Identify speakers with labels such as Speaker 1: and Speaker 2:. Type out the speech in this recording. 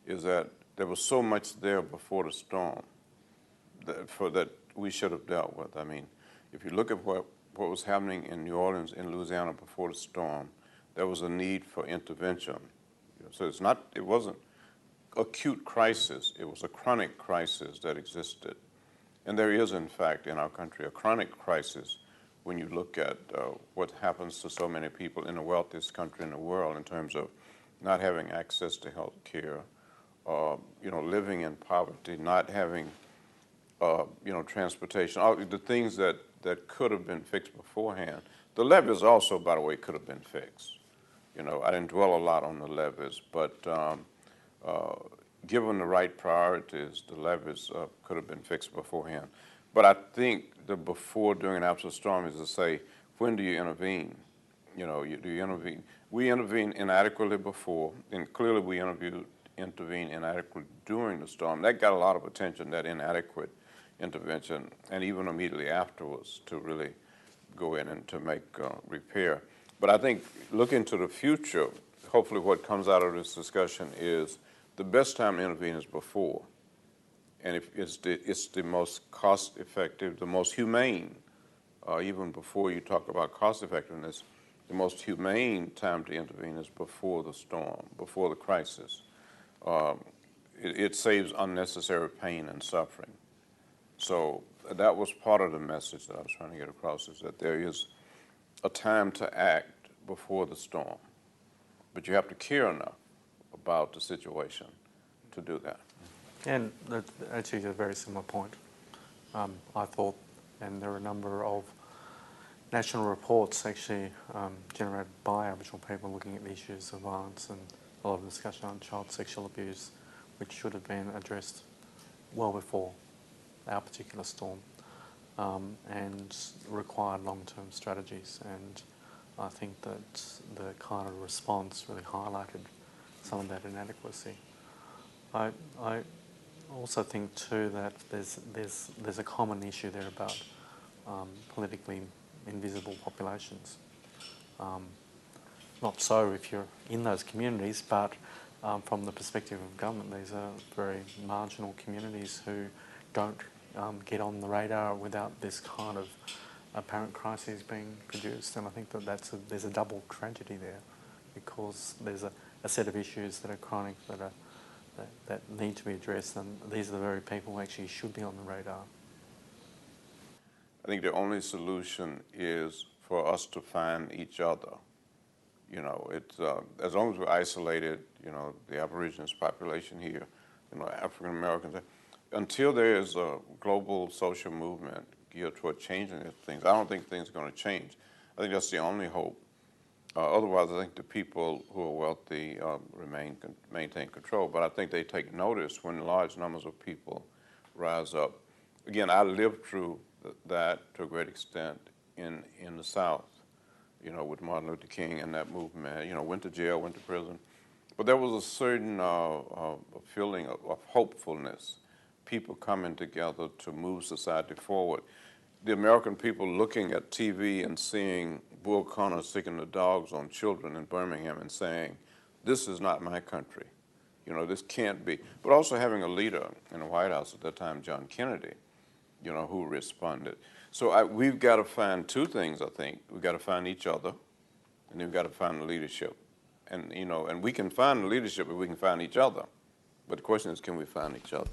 Speaker 1: is that there was so much there before the storm that we should have dealt with. I mean, if you look at what was happening in New Orleans and Louisiana before the storm, there was a need for intervention. So it wasn't acute crisis, it was a chronic crisis that existed. And there is, in fact, in our country, a chronic crisis when you look at what happens to so many people in the wealthiest country in the world in terms of not having access to health care, living in poverty, not having, transportation, all the things that could have been fixed beforehand. The levees also, by the way, could have been fixed. I didn't dwell a lot on the levees, but given the right priorities, the levees could have been fixed beforehand. But I think the before, during, and after the storm is to say, when do you intervene? Do you intervene? We intervened inadequately before, and clearly we intervened inadequately during the storm. That got a lot of attention, that inadequate intervention, and even immediately afterwards to really go in and to make repair. But I think looking to the future, hopefully what comes out of this discussion is the best time to intervene is before. And if it's the most cost-effective, the most humane, even before you talk about cost-effectiveness, the most humane time to intervene is before the storm, before the crisis. It saves unnecessary pain and suffering. So that was part of the message that I was trying to get across, is that there is a time to act before the storm, but you have to care enough about the situation to do that.
Speaker 2: And that actually is a very similar point. I thought, and there are a number of national reports actually generated by Aboriginal people looking at the issues of violence and a lot of discussion on child sexual abuse, which should have been addressed well before our particular storm, and required long-term strategies. And I think that the kind of response really highlighted some of that inadequacy. I also think too that there's a common issue there about politically invisible populations. Not so if you're in those communities, but from the perspective of government, these are very marginal communities who don't get on the radar without this kind of apparent crisis being produced. And I think that there's a double tragedy there, because there's a set of issues that are chronic, that need to be addressed, and these are the very people who actually should be on the radar.
Speaker 1: I think the only solution is for us to find each other. It's as long as we're isolated, the Aborigines population here, African Americans, until there is a global social movement geared toward changing these things, I don't think things are going to change. I think that's the only hope. Otherwise, I think the people who are wealthy maintain control. But I think they take notice when large numbers of people rise up. Again, I lived through that to a great extent in the South, with Martin Luther King and that movement. Went to jail, went to prison. But there was a certain feeling of hopefulness, people coming together to move society forward. The American people looking at TV and seeing Bull Connor sticking the dogs on children in Birmingham and saying, this is not my country. This can't be. But also having a leader in the White House at that time, John Kennedy, who responded. So we've got to find two things, I think. We've got to find each other, and then we've got to find the leadership. And, and we can find the leadership if we can find each other. But the question is, can we find each other?